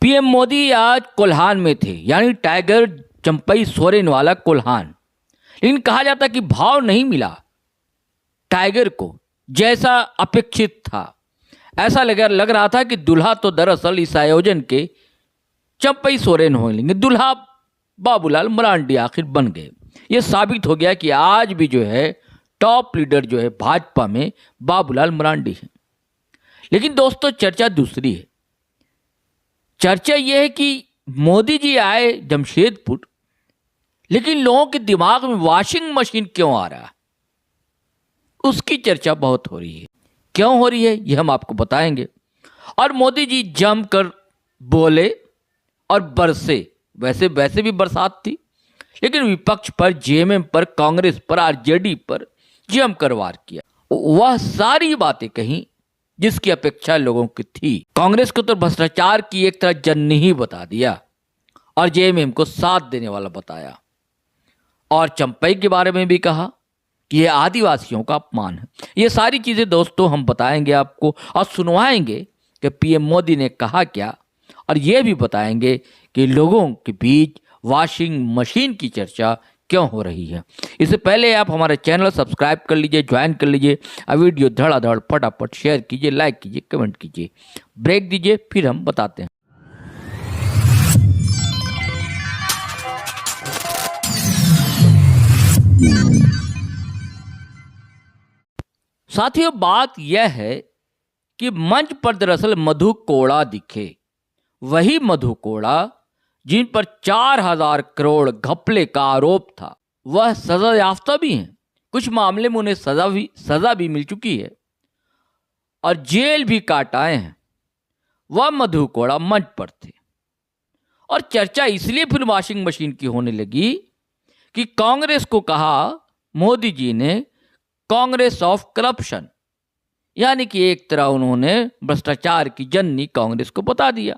PM Modi आज कोल्हान में थे, यानी टाइगर चंपई सोरेन वाला कोल्हान। लेकिन कहा जाता कि भाव नहीं मिला टाइगर को जैसा अपेक्षित था। ऐसा लग रहा था कि दूल्हा तो दरअसल इस आयोजन के चंपई सोरेन हो लेंगे, दूल्हा बाबूलाल मरांडी आखिर बन गए। ये साबित हो गया कि आज भी जो है टॉप लीडर जो है भाजपा में बाबूलाल मरांडी है। लेकिन दोस्तों चर्चा दूसरी है। चर्चा यह है कि मोदी जी आए जमशेदपुर, लेकिन लोगों के दिमाग में वॉशिंग मशीन क्यों आ रहा है, उसकी चर्चा बहुत हो रही है। क्यों हो रही है ये हम आपको बताएंगे। और मोदी जी जमकर बोले और बरसे। वैसे भी बरसात थी, लेकिन विपक्ष पर, जेएमएम पर, कांग्रेस पर, आरजेडी पर जमकर वार किया। वह सारी बातें कहीं जिसकी अपेक्षा लोगों की थी। कांग्रेस को तो भ्रष्टाचार की एक तरह जननी ही बता दिया और जेएमएम को साथ देने वाला बताया। और चंपई के बारे में भी कहा कि यह आदिवासियों का अपमान है। ये सारी चीजें दोस्तों हम बताएंगे आपको और सुनवाएंगे कि पीएम मोदी ने कहा क्या, और यह भी बताएंगे कि लोगों के बीच वॉशिंग मशीन की चर्चा क्यों हो रही है। इससे पहले आप हमारे चैनल सब्सक्राइब कर लीजिए, ज्वाइन कर लीजिए, वीडियो धड़ाधड़ फटाफट शेयर कीजिए, लाइक कीजिए, कमेंट कीजिए, ब्रेक दीजिए, फिर हम बताते हैं। साथियों बात यह है कि मंच पर दरअसल मधु कोड़ा दिखे। वही मधु कोड़ा जिन पर 4,000 करोड़ घपले का आरोप था, वह सजा याफ्ता भी हैं। कुछ मामले में उन्हें सजा भी मिल चुकी है और जेल भी काट आए हैं। वह मधु कोड़ा मंच पर थे और चर्चा इसलिए फिर वॉशिंग मशीन की होने लगी कि कांग्रेस को कहा मोदी जी ने कांग्रेस ऑफ करप्शन, यानी कि एक तरह उन्होंने भ्रष्टाचार की जननी कांग्रेस को बता दिया।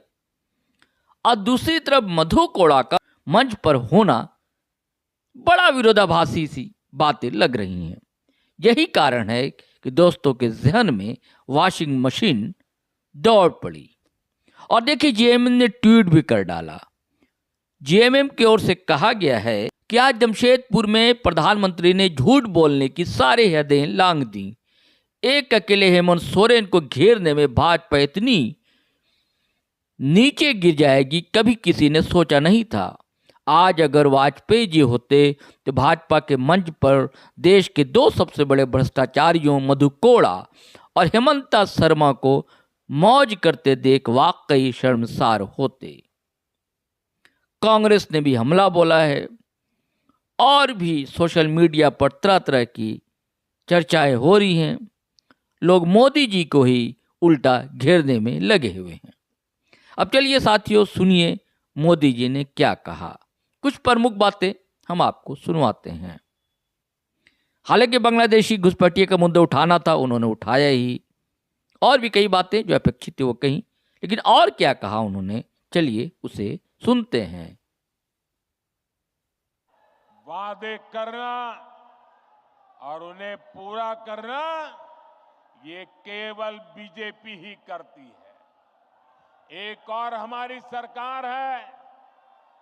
और दूसरी तरफ मधु कोड़ा का मंच पर होना बड़ा विरोधाभासी सी बातें लग रही हैं। यही कारण है कि दोस्तों के जहन में वॉशिंग मशीन दौड़ पड़ी। और देखिए जेएमएम ने ट्वीट भी कर डाला। जेएमएम की ओर से कहा गया है कि आज जमशेदपुर में प्रधानमंत्री ने झूठ बोलने की सारी हदें लांघ दी। एक अकेले हेमंत सोरेन को घेरने में भाजपा इतनी नीचे गिर जाएगी कभी किसी ने सोचा नहीं था। आज अगर वाजपेयी जी होते तो भाजपा के मंच पर देश के दो सबसे बड़े भ्रष्टाचारियों मधु कोड़ा और हेमंता शर्मा को मौज करते देख वाकई शर्मसार होते। कांग्रेस ने भी हमला बोला है और भी सोशल मीडिया पर तरह तरह की चर्चाएं हो रही हैं। लोग मोदी जी को ही उल्टा घेरने में लगे हुए हैं। अब चलिए साथियों सुनिए मोदी जी ने क्या कहा। कुछ प्रमुख बातें हम आपको सुनवाते हैं। हालांकि बांग्लादेशी घुसपैठिए का मुद्दा उठाना था, उन्होंने उठाया ही। और भी कई बातें जो अपेक्षित थी वो कहीं, लेकिन और क्या कहा उन्होंने, चलिए उसे सुनते हैं। वादे करना और उन्हें पूरा करना ये केवल बीजेपी ही करती है। एक और हमारी सरकार है,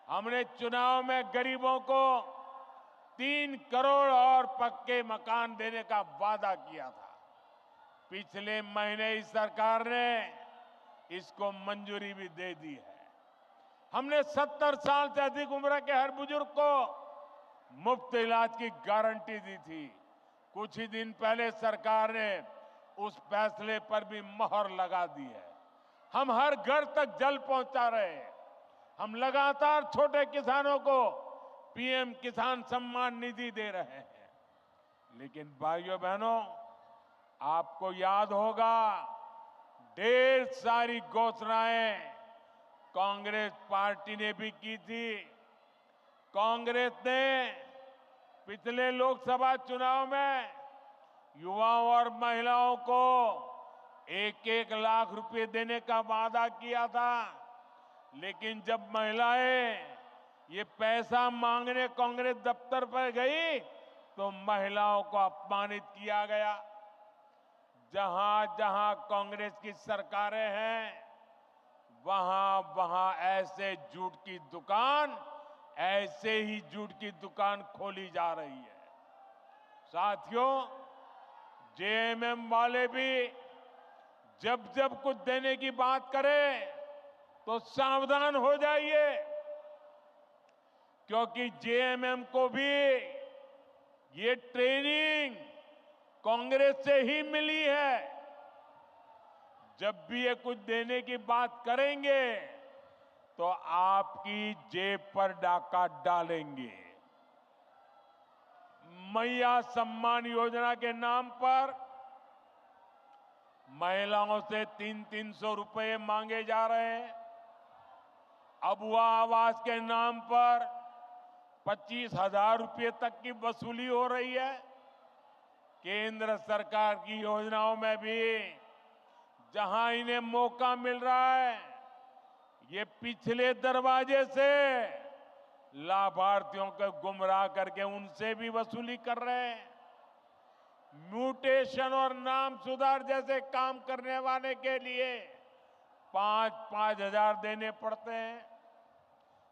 हमने चुनाव में गरीबों को 3 करोड़ और पक्के मकान देने का वादा किया था। पिछले महीने इस सरकार ने इसको मंजूरी भी दे दी है। हमने 70 साल से अधिक उम्र के हर बुजुर्ग को मुफ्त इलाज की गारंटी दी थी। कुछ ही दिन पहले सरकार ने उस फैसले पर भी मोहर लगा दी है। हम हर घर तक जल पहुंचा रहे हैं। हम लगातार छोटे किसानों को पीएम किसान सम्मान निधि दे रहे हैं। लेकिन भाइयों बहनों, आपको याद होगा ढेर सारी घोषणाएं कांग्रेस पार्टी ने भी की थी। कांग्रेस ने पिछले लोकसभा चुनाव में युवाओं और महिलाओं को 1-1 लाख रुपए देने का वादा किया था। लेकिन जब महिलाएं ये पैसा मांगने कांग्रेस दफ्तर पर गई तो महिलाओं को अपमानित किया गया। जहां जहां कांग्रेस की सरकारें हैं, वहां वहां ऐसे जूट की दुकान, ऐसे ही जूट की दुकान खोली जा रही है। साथियों, जेएमएम वाले भी जब जब कुछ देने की बात करें तो सावधान हो जाइए, क्योंकि जेएमएम को भी ये ट्रेनिंग कांग्रेस से ही मिली है। जब भी ये कुछ देने की बात करेंगे तो आपकी जेब पर डाका डालेंगे। मैया सम्मान योजना के नाम पर महिलाओं से 300-300 रुपए मांगे जा रहे हैं। अबुआ आवास के नाम पर 25,000 रुपए तक की वसूली हो रही है। केंद्र सरकार की योजनाओं में भी जहां इन्हें मौका मिल रहा है, ये पिछले दरवाजे से लाभार्थियों को गुमराह करके उनसे भी वसूली कर रहे हैं। म्यूटेशन और नाम सुधार जैसे काम करने वाले के लिए 5-5 हजार देने पड़ते हैं।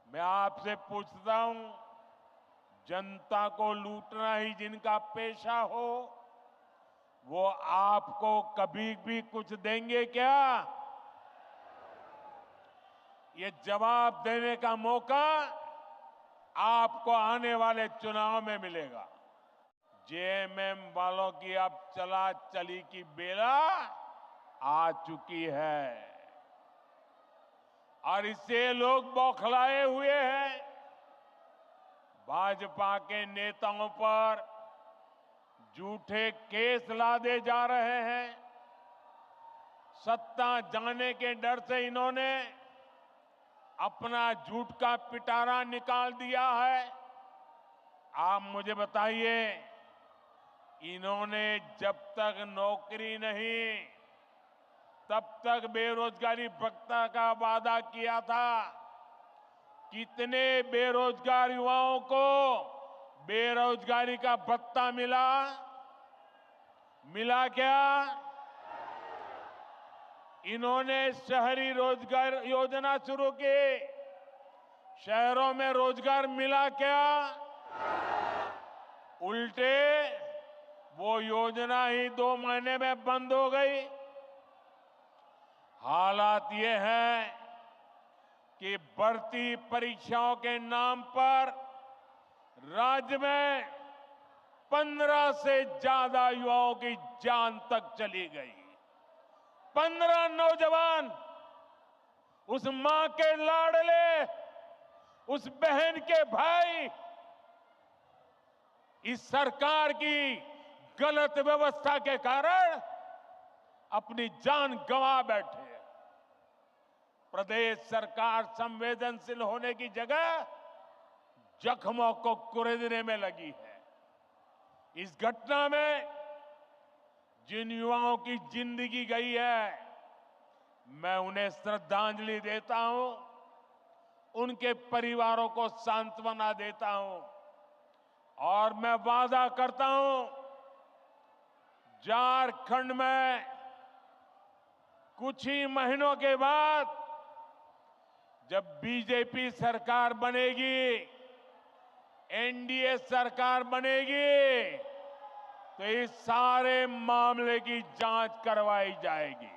मैं आपसे पूछता हूं, जनता को लूटना ही जिनका पेशा हो, वो आपको कभी भी कुछ देंगे क्या? ये जवाब देने का मौका आपको आने वाले चुनाव में मिलेगा। जेएमएम वालों की अब चला चली की बेला आ चुकी है और इससे लोग बौखलाए हुए हैं। भाजपा के नेताओं पर झूठे केस लादे जा रहे हैं। सत्ता जाने के डर से इन्होंने अपना झूठ का पिटारा निकाल दिया है। आप मुझे बताइए, इन्होंने जब तक नौकरी नहीं, तब तक बेरोजगारी भत्ता का वादा किया था। कितने बेरोजगार युवाओं को बेरोजगारी का भत्ता मिला? मिला क्या? इन्होंने शहरी रोजगार योजना शुरू की, शहरों में रोजगार मिला क्या? उल्टे वो योजना ही 2 महीने में बंद हो गई। हालात ये है कि भर्ती परीक्षाओं के नाम पर राज्य में 15 से ज्यादा युवाओं की जान तक चली गई। 15 नौजवान, उस मां के लाडले, उस बहन के भाई, इस सरकार की गलत व्यवस्था के कारण अपनी जान गंवा बैठे। प्रदेश सरकार संवेदनशील होने की जगह जख्मों को कुरेदने में लगी है। इस घटना में जिन युवाओं की जिंदगी गई है, मैं उन्हें श्रद्धांजलि देता हूं, उनके परिवारों को सांत्वना देता हूं और मैं वादा करता हूं, झारखंड में कुछ ही महीनों के बाद जब बीजेपी सरकार बनेगी, एनडीए सरकार बनेगी, तो इस सारे मामले की जांच करवाई जाएगी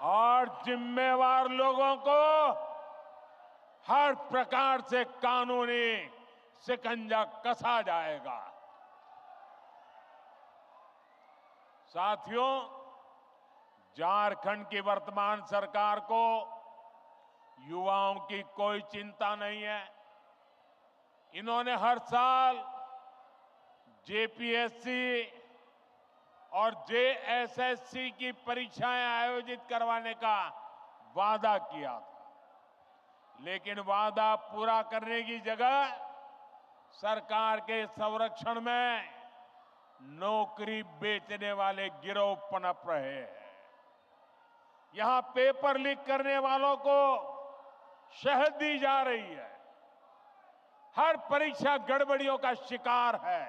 और जिम्मेवार लोगों को हर प्रकार से कानूनी शिकंजा कसा जाएगा। साथियों, झारखंड की वर्तमान सरकार को युवाओं की कोई चिंता नहीं है। इन्होंने हर साल जेपीएससी और जेएसएससी की परीक्षाएं आयोजित करवाने का वादा किया था, लेकिन वादा पूरा करने की जगह सरकार के संरक्षण में नौकरी बेचने वाले गिरोह पनप रहे हैं। यहां पेपर लीक करने वालों को शहद दी जा रही है। हर परीक्षा गड़बड़ियों का शिकार है।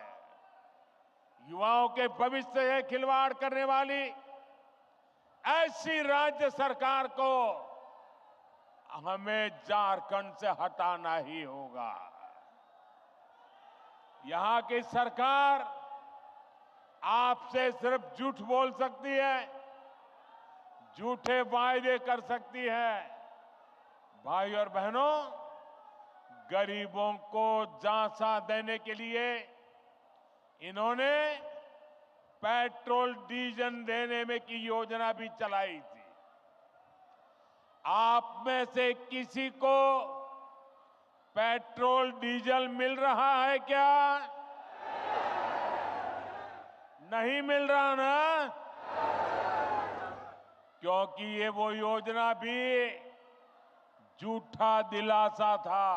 युवाओं के भविष्य से खिलवाड़ करने वाली ऐसी राज्य सरकार को हमें झारखंड से हटाना ही होगा। यहां की सरकार आपसे सिर्फ झूठ बोल सकती है, झूठे वायदे कर सकती है। भाई और बहनों, गरीबों को झांसा देने के लिए इन्होंने पेट्रोल डीजल देने में की योजना भी चलाई थी। आप में से किसी को पेट्रोल डीजल मिल रहा है क्या? नहीं मिल रहा ना? क्योंकि ये वो योजना भी झूठा दिलासा था,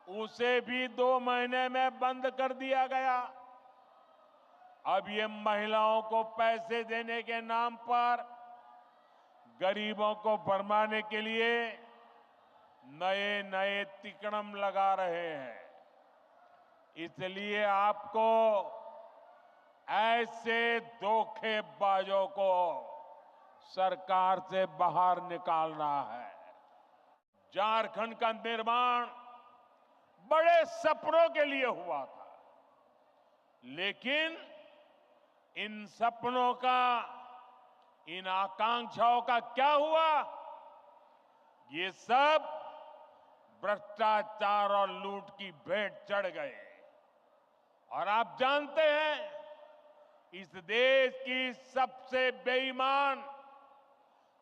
उसे भी 2 महीने में बंद कर दिया गया। अब ये महिलाओं को पैसे देने के नाम पर गरीबों को भरमाने के लिए नए नए तिकड़म लगा रहे हैं। इसलिए आपको ऐसे धोखेबाजों को सरकार से बाहर निकालना है। झारखंड का निर्माण बड़े सपनों के लिए हुआ था, लेकिन इन सपनों का, इन आकांक्षाओं का क्या हुआ? ये सब भ्रष्टाचार और लूट की भेंट चढ़ गए। और आप जानते हैं, इस देश की सबसे बेईमान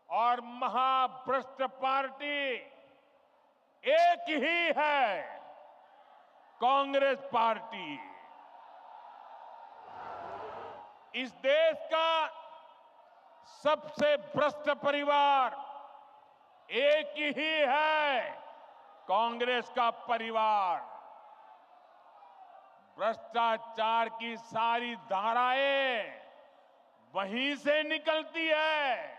और महाभ्रष्ट पार्टी एक ही है, कांग्रेस पार्टी। इस देश का सबसे भ्रष्ट परिवार एक ही है, कांग्रेस का परिवार। भ्रष्टाचार की सारी धाराएं वहीं से निकलती है।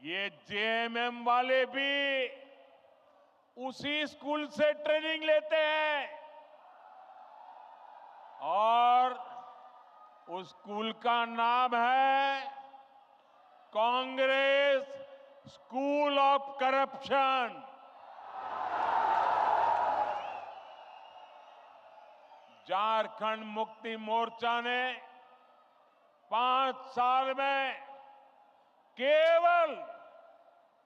ये जेएमएम वाले भी उसी स्कूल से ट्रेनिंग लेते हैं, और उस स्कूल का नाम है Congress school of corruption. Jharkhand Mukti Morcha ने 5 साल में केवल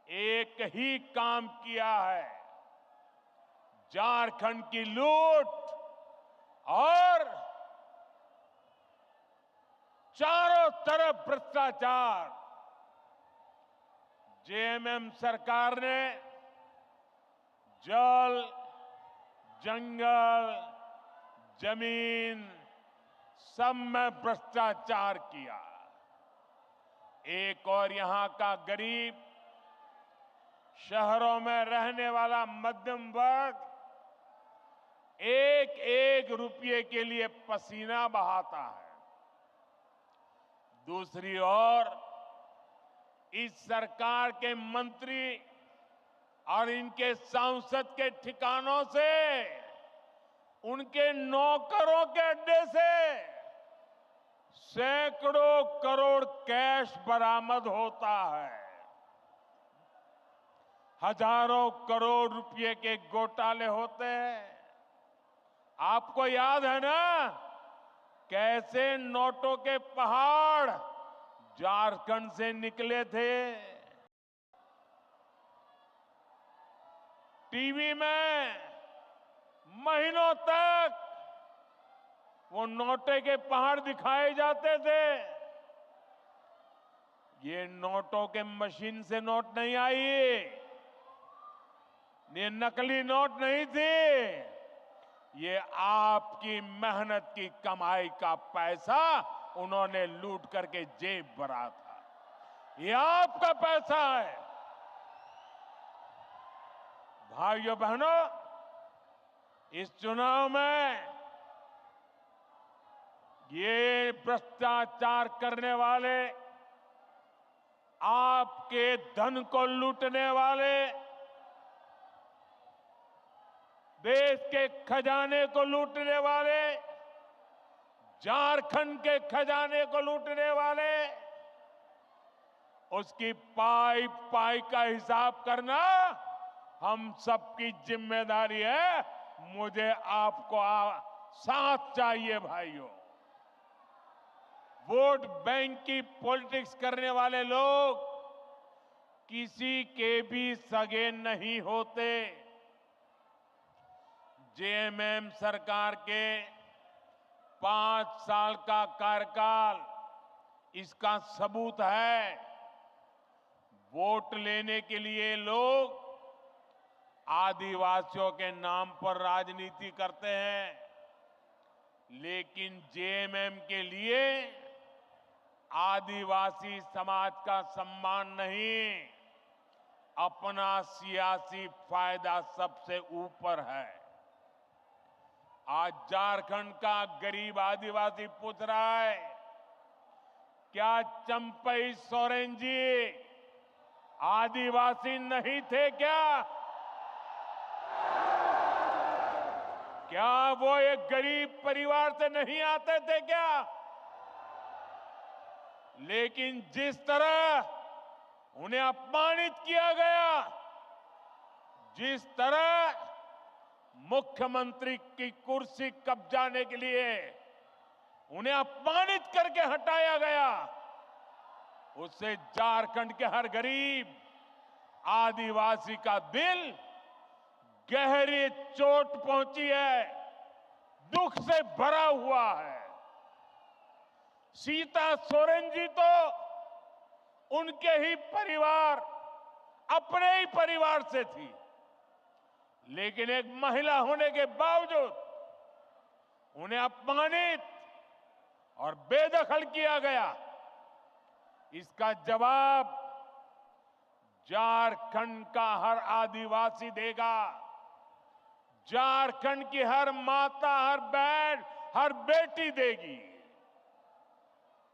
एक ही काम किया है, झारखंड की लूट और चारों तरफ भ्रष्टाचार। जेएमएम सरकार ने जल, जंगल, जमीन सब में भ्रष्टाचार किया। एक और यहां का गरीब, शहरों में रहने वाला मध्यम वर्ग एक एक रुपये के लिए पसीना बहाता है। दूसरी ओर इस सरकार के मंत्री और इनके सांसद के ठिकानों से, उनके नौकरों के अड्डे से सैकड़ों करोड़ कैश बरामद होता है। हजारों करोड़ रुपए के घोटाले होते हैं। आपको याद है ना, कैसे नोटों के पहाड़ झारखंड से निकले थे? टीवी में महीनों तक वो नोटे के पहाड़ दिखाए जाते थे। ये नोटों के मशीन से नोट नहीं आई, ये नकली नोट नहीं थी, ये आपकी मेहनत की कमाई का पैसा उन्होंने लूट करके जेब भरा था। ये आपका पैसा है। भाइयों बहनों, इस चुनाव में ये भ्रष्टाचार करने वाले, आपके धन को लूटने वाले, देश के खजाने को लूटने वाले, झारखंड के खजाने को लूटने वाले उसकी पाई पाई का हिसाब करना हम सबकी जिम्मेदारी है। मुझे आपको साथ चाहिए भाइयों। वोट बैंक की पॉलिटिक्स करने वाले लोग किसी के भी सगे नहीं होते। जेएमएम सरकार के 5 साल का कार्यकाल इसका सबूत है। वोट लेने के लिए लोग आदिवासियों के नाम पर राजनीति करते हैं, लेकिन जेएमएम के लिए आदिवासी समाज का सम्मान नहीं, अपना सियासी फायदा सबसे ऊपर है। आज झारखंड का गरीब आदिवासी पूछ रहा है, क्या चंपई सोरेन जी आदिवासी नहीं थे क्या? क्या वो एक गरीब परिवार से नहीं आते थे क्या? लेकिन जिस तरह उन्हें अपमानित किया गया, जिस तरह मुख्यमंत्री की कुर्सी कब्जाने के लिए उन्हें अपमानित करके हटाया गया, उससे झारखंड के हर गरीब आदिवासी का दिल गहरी चोट पहुंची है, दुख से भरा हुआ है। सीता सोरेन जी तो उनके ही परिवार, अपने ही परिवार से थी, लेकिन एक महिला होने के बावजूद उन्हें अपमानित और बेदखल किया गया। इसका जवाब झारखंड का हर आदिवासी देगा। झारखंड की हर माता, हर बहन, हर बेटी देगी।